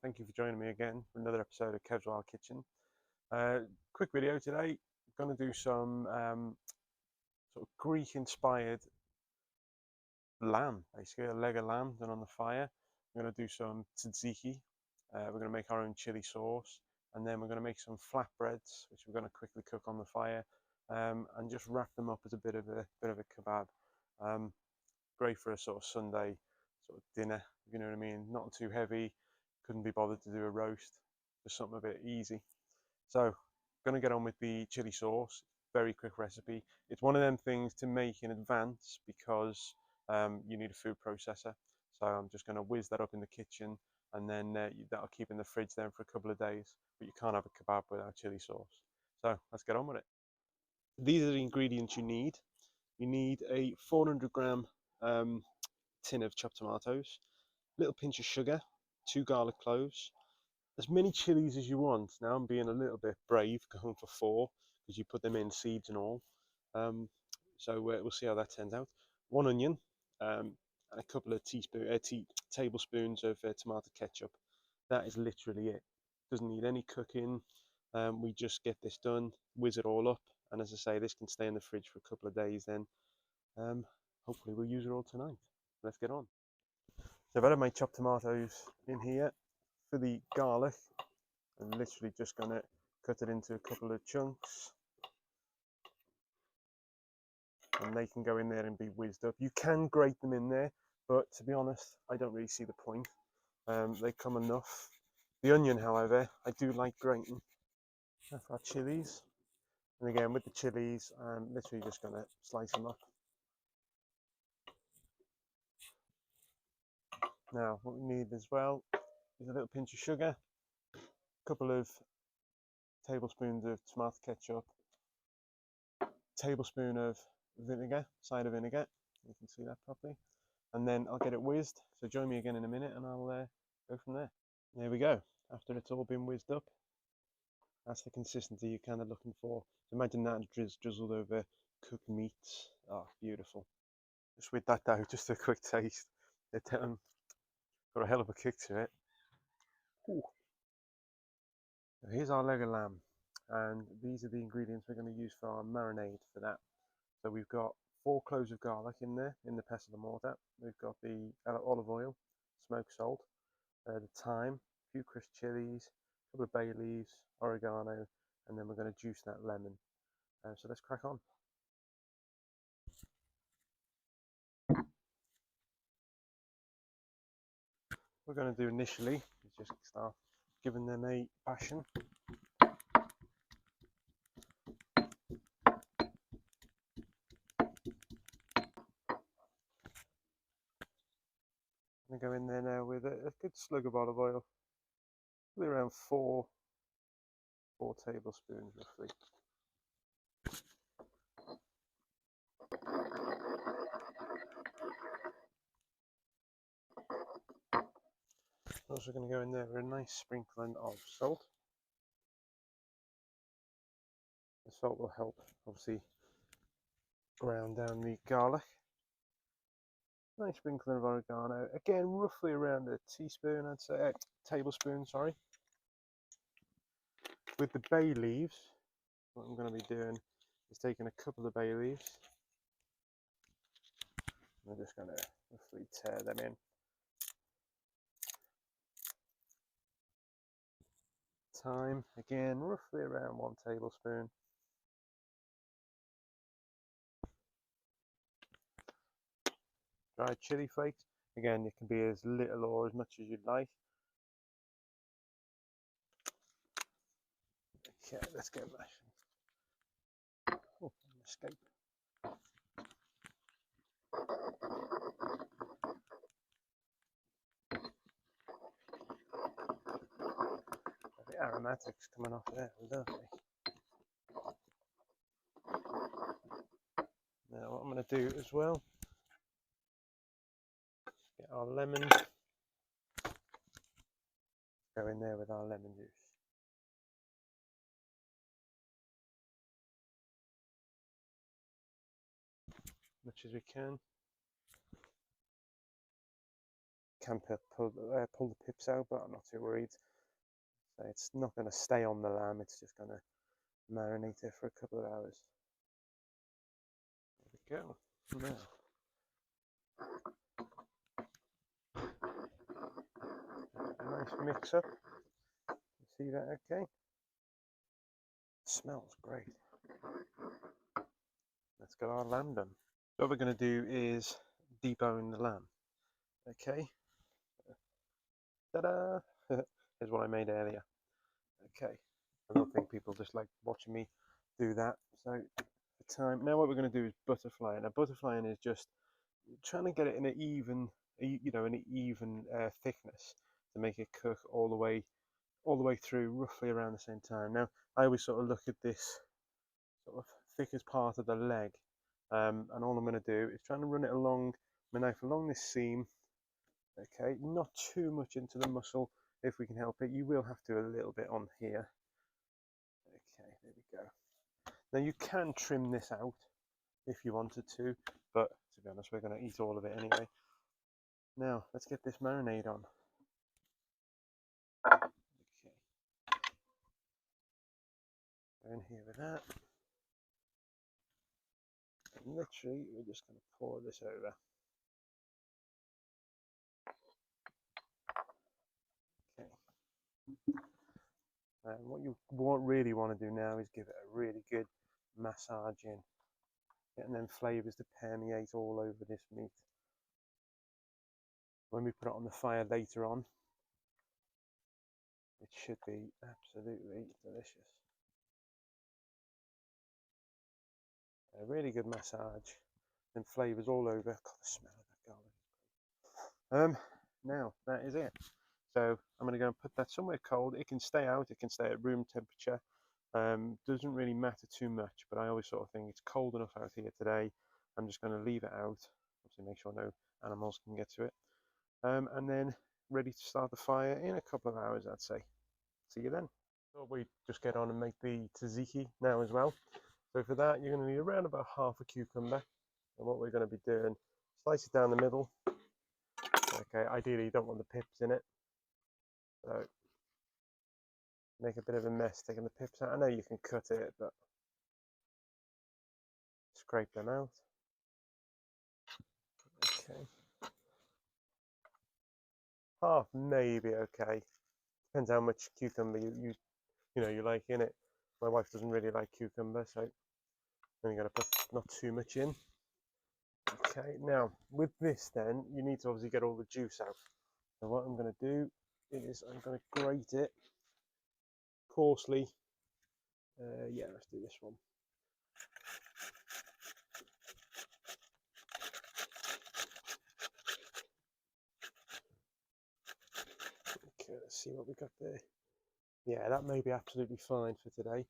Thank you for joining me again for another episode of Kev's Wild Kitchen. Quick video today. I'm going to do some sort of Greek-inspired lamb, basically a leg of lamb done on the fire. I'm going to do some tzatziki. We're going to make our own chili sauce, and then we're going to make some flatbreads, which we're going to quickly cook on the fire, and just wrap them up as a bit of a kebab. Great for a sort of Sunday sort of dinner, if you know what I mean. Not too heavy. Couldn't be bothered to do a roast, just something a bit easy. So, gonna get on with the chili sauce. Very quick recipe. It's one of them things to make in advance because you need a food processor. So I'm just gonna whiz that up in the kitchen, and then that'll keep in the fridge then for a couple of days. But you can't have a kebab without chili sauce. So let's get on with it. These are the ingredients you need. You need a 400-gram tin of chopped tomatoes, a little pinch of sugar, 2 garlic cloves, as many chilies as you want. Now I'm being a little bit brave, going for 4 because you put them in seeds and all. So we'll see how that turns out. 1 onion, and a couple of tablespoons of tomato ketchup. That is literally it. Doesn't need any cooking. We just get this done, whiz it all up, and as I say, this can stay in the fridge for a couple of days. Then hopefully we'll use it all tonight. Let's get on. So I've added my chopped tomatoes in here. For the garlic, I'm literally just going to cut it into a couple of chunks, and they can go in there and be whizzed up. You can grate them in there, but to be honest, I don't really see the point. They come enough. The onion, however, I do like grating. That's our chilies, and again with the chilies, I'm literally just going to slice them up. Now, what we need as well is a little pinch of sugar, a couple of tablespoons of tomato ketchup, tablespoon of vinegar, cider vinegar. You can see that properly. And then I'll get it whizzed. So join me again in a minute and I'll go from there. There we go. After it's all been whizzed up, that's the consistency you're kind of looking for. So imagine that drizzled over cooked meats. Oh, beautiful. Just with that though, just a quick taste. It got a hell of a kick to it. Ooh. So here's our leg of lamb, and these are the ingredients we're going to use for our marinade for that. So we've got 4 cloves of garlic in there, in the pestle and mortar. We've got the olive oil, smoked salt, the thyme, a few crisp chilies, a couple of bay leaves, oregano, and then we're going to juice that lemon. So let's crack on. What we're going to do initially is just start giving them a bashing. I'm going to go in there now with a good slug of olive oil, probably around 4 tablespoons roughly. I'm also going to go in there with a nice sprinkling of salt. The salt will help obviously ground down the garlic. Nice sprinkling of oregano, again roughly around a teaspoon, I'd say, tablespoon, sorry. With the bay leaves, what I'm going to be doing is taking a couple of bay leaves. I'm just going to roughly tear them in. Thyme, again roughly around 1 tablespoon. Dried chili flakes, again it can be as little or as much as you'd like. Okay, let's get mashing. Oh, escape. The aromatics coming off there, lovely. Now what I'm going to do as well, get our lemon, go in there with our lemon juice. Much as we can. can pull the pips out, but I'm not too worried. So it's not going to stay on the lamb, it's just going to marinate it for a couple of hours. There we go. Now, nice mix up. You see that okay? It smells great. Let's get our lamb done. What we're going to do is debone the lamb. Okay. Ta-da! Here's what I made earlier. Okay. I don't think people just like watching me do that. So for time. Now what we're going to do is butterfly. Now butterflying is just trying to get it in an even, thickness to make it cook all the way through, roughly around the same time. Now I always sort of look at this sort of thickest part of the leg, and all I'm going to do is trying to run it along my knife along this seam. Okay, not too much into the muscle if we can help it. You will have to a little bit on here. Okay, there we go. Now you can trim this out if you wanted to, but to be honest, we're going to eat all of it anyway. Now let's get this marinade on. Okay, go in here with that. And literally, we're just going to pour this over. Okay. And what you really want to do now is give it a really good massage in, getting them flavours to permeate all over this meat. When we put it on the fire later on, it should be absolutely delicious. A really good massage and flavours all over. God, the smell of that garlic. Now that is it. So I'm going to go and put that somewhere cold. It can stay out. It can stay at room temperature. Doesn't really matter too much, but I always sort of think it's cold enough out here today. I'm just going to leave it out. Obviously, make sure no animals can get to it. And then ready to start the fire in a couple of hours, I'd say. See you then. So we just get on and make the tzatziki now as well. So for that, you're going to need around about half a cucumber. And what we're going to be doing, slice it down the middle. Okay, ideally you don't want the pips in it. So make a bit of a mess taking the pips out. I know you can cut it, but scrape them out. Okay. Half maybe okay. Depends how much cucumber you like in it. My wife doesn't really like cucumber, so I'm going to put not too much in. Okay, now with this then, you need to obviously get all the juice out. So what I'm going to do is I'm going to grate it coarsely. Yeah, let's do this one. Okay, let's see what we got there. Yeah, that may be absolutely fine for today.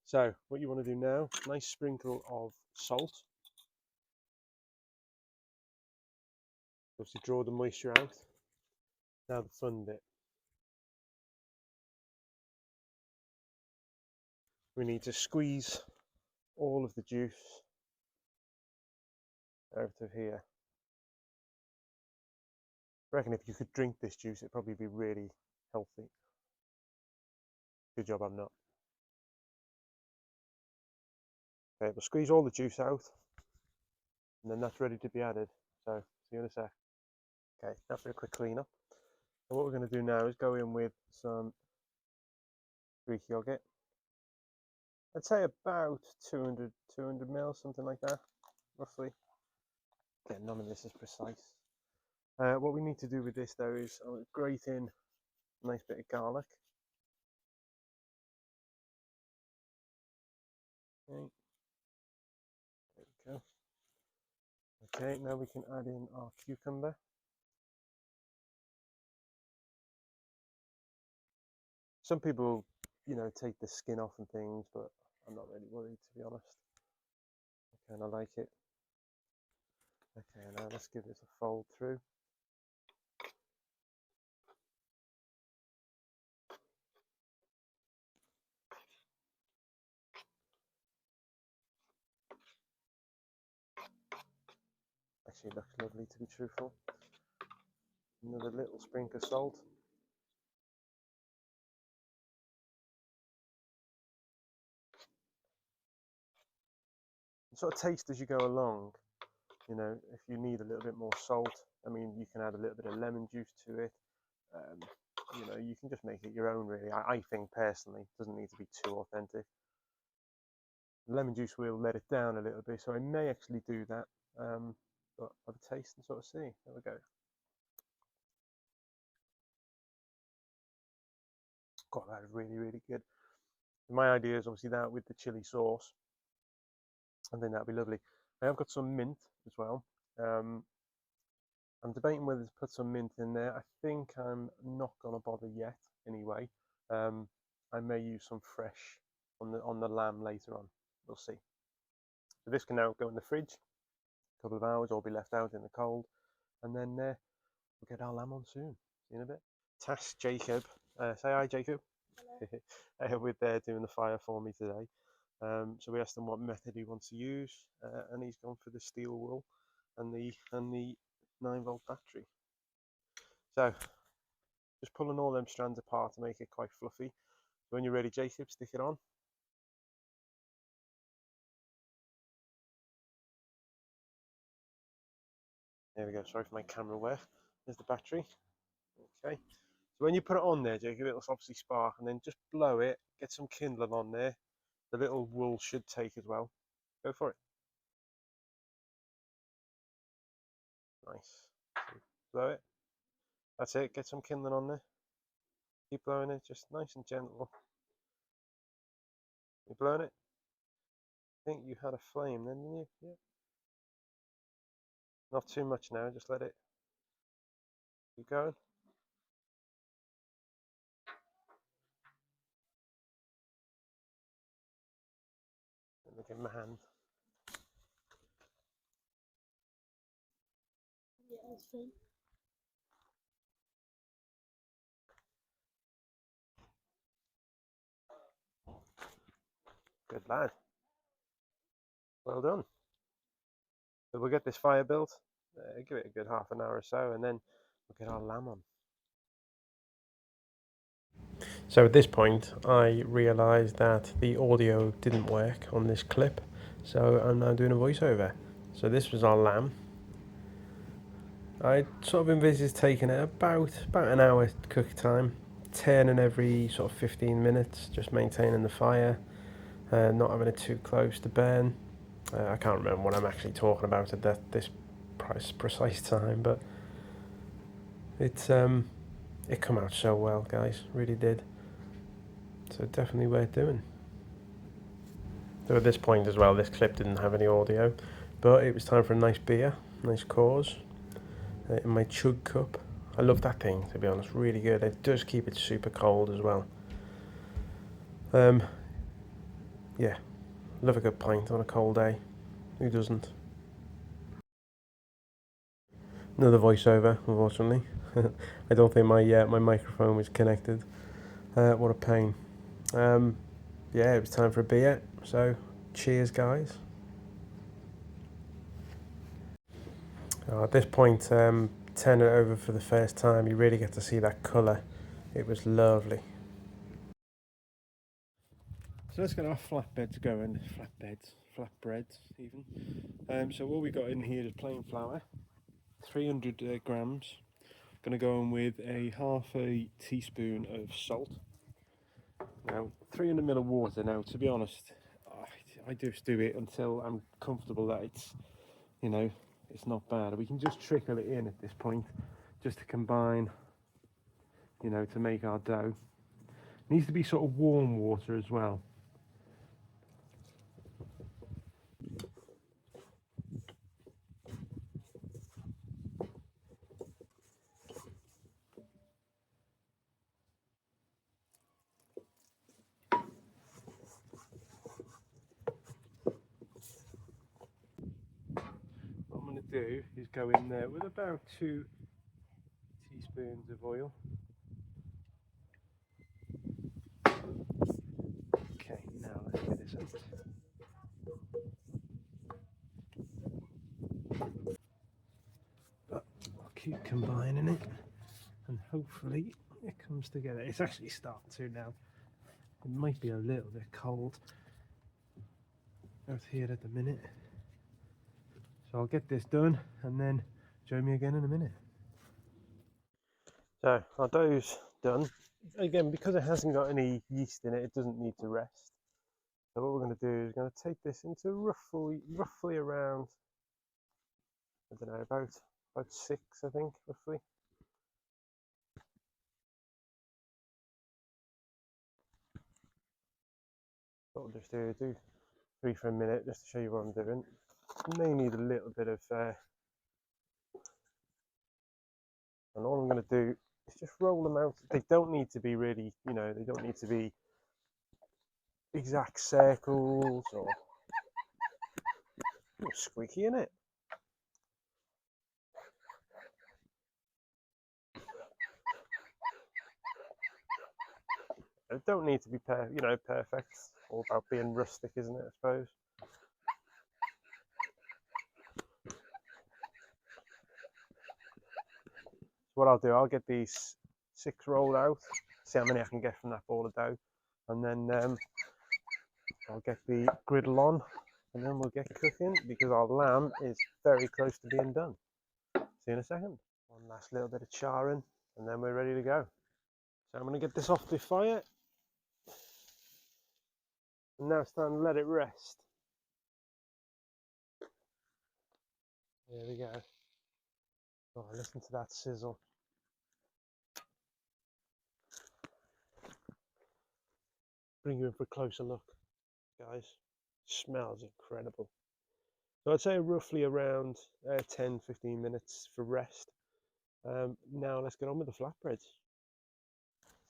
So what you want to do now, nice sprinkle of salt. Obviously draw the moisture out. Now the fun bit. We need to squeeze all of the juice out of here. I reckon if you could drink this juice, it'd probably be really healthy. Good job I'm not. Okay, we'll squeeze all the juice out, and then that's ready to be added. So, see you in a sec. Okay, after a quick clean up. So what we're going to do now is go in with some Greek yogurt. I'd say about 200 ml, something like that, roughly. Again, none of this is precise. What we need to do with this though is grate in a nice bit of garlic. Okay, there we go. Okay, now we can add in our cucumber. Some people, take the skin off and things, but I'm not really worried, to be honest. Okay, and I like it. Okay, now let's give this a fold through. Actually, it looks lovely, to be truthful. Another little sprinkle of salt. Sort of taste as you go along. You know, if you need a little bit more salt, I mean, you can add a little bit of lemon juice to it. You know, you can just make it your own, really. I think personally, it doesn't need to be too authentic. Lemon juice will let it down a little bit, so I may actually do that. But have a taste and sort of see. There we go. God, that is really, really good. My idea is obviously that with the chili sauce, and then that'll be lovely. I have got some mint as well. I'm debating whether to put some mint in there. I think I'm not gonna bother yet. Anyway, I may use some fresh on the lamb later on. We'll see. So this can now go in the fridge a couple of hours, or be left out in the cold, and then we'll get our lamb on soon. See you in a bit. Task Jacob. Say hi, Jacob. With doing the fire for me today. So we asked him what method he wants to use, and he's gone for the steel wool and the 9-volt battery. So just pulling all them strands apart to make it quite fluffy. So when you're ready, Jacob, stick it on. There we go. Sorry for my camera wear. There's the battery. Okay. So when you put it on there, Jacob, it'll obviously spark, and then just blow it. Get some kindling on there. The little wool should take as well. Go for it. Nice. Blow it. That's it. Get some kindling on there. Keep blowing it, just nice and gentle. You blowing it? I think you had a flame then, didn't you? Yeah. Not too much now, just let it keep going. Look at my hand. Yeah, it's fine. Good lad. Well done. So we'll get this fire built, give it a good half an hour or so, and then we'll get our lamb on. So at this point, I realised that the audio didn't work on this clip, so I'm now doing a voiceover. So this was our lamb. I sort of envisaged taking it about an hour cook time, turning every sort of 15 minutes, just maintaining the fire, not having it too close to burn. I can't remember what I'm actually talking about at this precise time, but it come out so well, guys, really did. So definitely worth doing. So at this point as well, this clip didn't have any audio, but it was time for a nice beer, nice cause, in my chug cup. I love that thing, to be honest, really good. It does keep it super cold as well. Yeah, love a good pint on a cold day. Who doesn't? Another voiceover, unfortunately. I don't think my microphone was connected. What a pain. Yeah, it was time for a beer. So, cheers, guys. At this point, turn it over for the first time. You really get to see that colour. It was lovely. So let's get our flatbreads going. Flatbreads even. So what we got in here is plain flour, 300 grams. Going to go in with half a teaspoon of salt. Now 300 ml of water. Now to be honest, I just do it until I'm comfortable that it's, you know, it's not bad. We can just trickle it in at this point, just to combine, you know, to make our dough. It needs to be sort of warm water as well. What I'm going to do is go in there with about 2 teaspoons of oil. Okay, now let's get this out. But I'll keep combining it. and hopefully it comes together. It's actually starting to now. It might be a little bit cold out here at the minute. So I'll get this done and then join me again in a minute. So our dough's done. Again, because it hasn't got any yeast in it, it doesn't need to rest. So what we're going to do is going to take this into roughly around, I don't know, about 6, I think, roughly. What we'll just do 3 for a minute, just to show you what I'm doing. You may need a little bit of, and all I'm going to do is just roll them out. They don't need to be really, they don't need to be exact circles or squeaky in it. It don't need to be perfect. It's all about being rustic, isn't it, I suppose. So what I'll do, I'll get these 6 rolled out, see how many I can get from that ball of dough, and then I'll get the griddle on, and then we'll get cooking because our lamb is very close to being done. See you in a second. One last little bit of charring, and then we're ready to go. So I'm going to get this off the fire, and now it's time to let it rest. There we go. Oh, listen to that sizzle. Bring you in for a closer look, guys. Smells incredible. So I'd say roughly around 10-15 minutes for rest. Now let's get on with the flatbreads.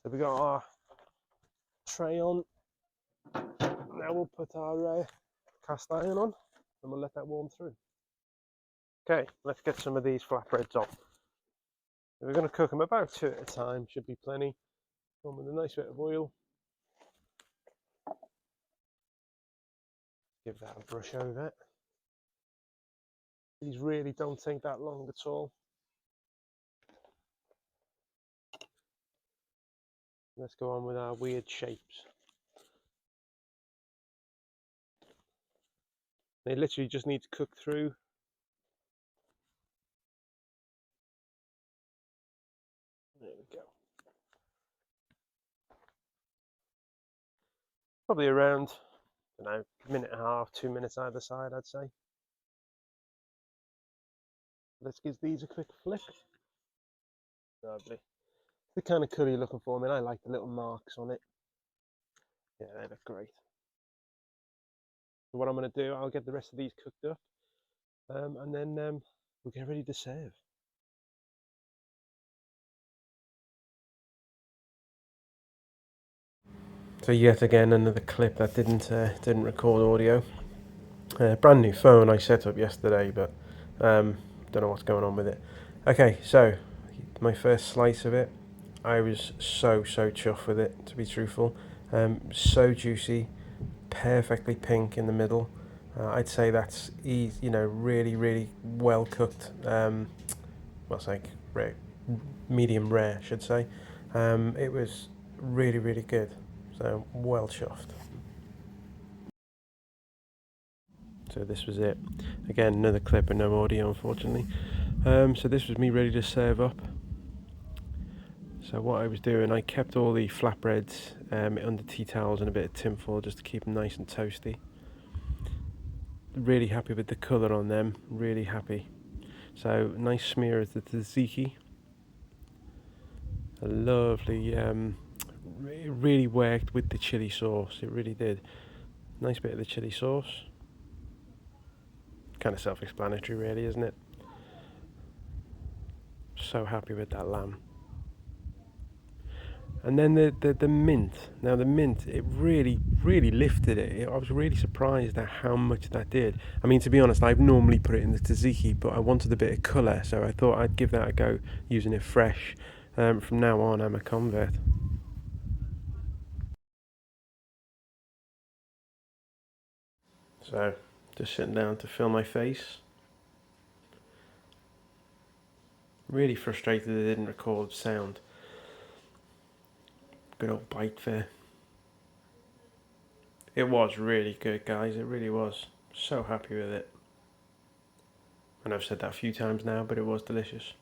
So we got our tray on. Now we'll put our cast iron on and we'll let that warm through. Okay, let's get some of these flatbreads on. So we're going to cook them about 2 at a time, should be plenty. On with a nice bit of oil. Give that a brush over. These really don't take that long at all. Let's go on with our weird shapes. They literally just need to cook through. There we go. Probably around, I don't know, 1.5, 2 minutes either side, I'd say. Let's give these a quick flick. Lovely. The kind of colour you're looking for. I mean, I like the little marks on it. Yeah, they look great. So what I'm going to do, I'll get the rest of these cooked up, and then we'll get ready to serve. So yet again, another clip that didn't record audio. Brand new phone I set up yesterday, but don't know what's going on with it. Okay, so my first slice of it, I was so chuffed with it, to be truthful. So juicy, perfectly pink in the middle. I'd say that's really well cooked. What's like medium rare, I should say. It was really good. So well chuffed. So this was it. Again, another clip and no audio, unfortunately. So this was me ready to serve up. So what I was doing, I kept all the flatbreads under tea towels and a bit of tin foil just to keep them nice and toasty. Really happy with the colour on them, really happy. So nice smear of the tzatziki. A lovely, it really worked with the chilli sauce, it really did. Nice bit of the chilli sauce. Kind of self-explanatory really, isn't it? So happy with that lamb. And then the mint. Now the mint, it really lifted it. I was really surprised at how much that did. I mean, to be honest, I've normally put it in the tzatziki, but I wanted a bit of colour, so I thought I'd give that a go using it fresh. From now on, I'm a convert. So, just sitting down to fill my face. Really frustrated they didn't record sound. Good old bite there. It was really good, guys. It really was. So happy with it. And I've said that a few times now, but it was delicious.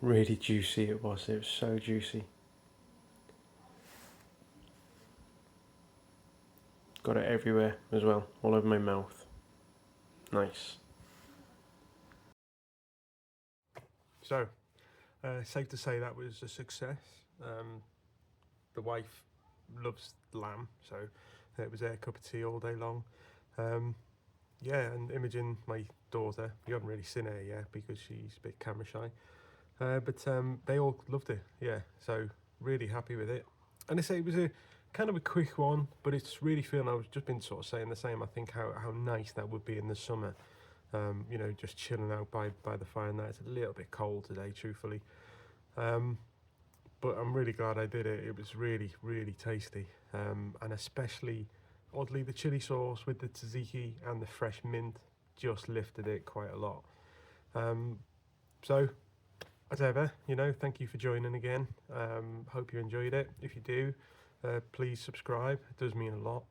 Really juicy it was. It was so juicy. Got it everywhere as well, all over my mouth. Nice. So, safe to say that was a success. The wife loves lamb, so it was her cup of tea all day long. Yeah, and Imogen, my daughter, you haven't really seen her yet because she's a bit camera shy, but they all loved it. Yeah, so really happy with it. And I say it was a kind of a quick one, but it's really feeling. I was just been sort of saying the same. I think how nice that would be in the summer. You know, just chilling out by the fire. Now it's a little bit cold today, truthfully. But I'm really glad I did it. It was really, really tasty, and especially, oddly, the chili sauce with the tzatziki and the fresh mint just lifted it quite a lot. So, as ever, you know, thank you for joining again. Hope you enjoyed it. If you do, please subscribe. It does mean a lot,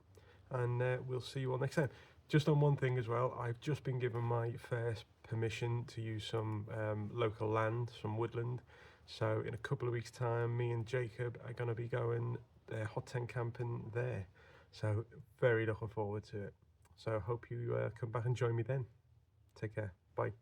and we'll see you all next time. Just on one thing as well, I've just been given my first permission to use some local land, some woodland. So in a couple of weeks' time, me and Jacob are going to be going hot tent camping there. So very looking forward to it. So I hope you come back and join me then. Take care. Bye.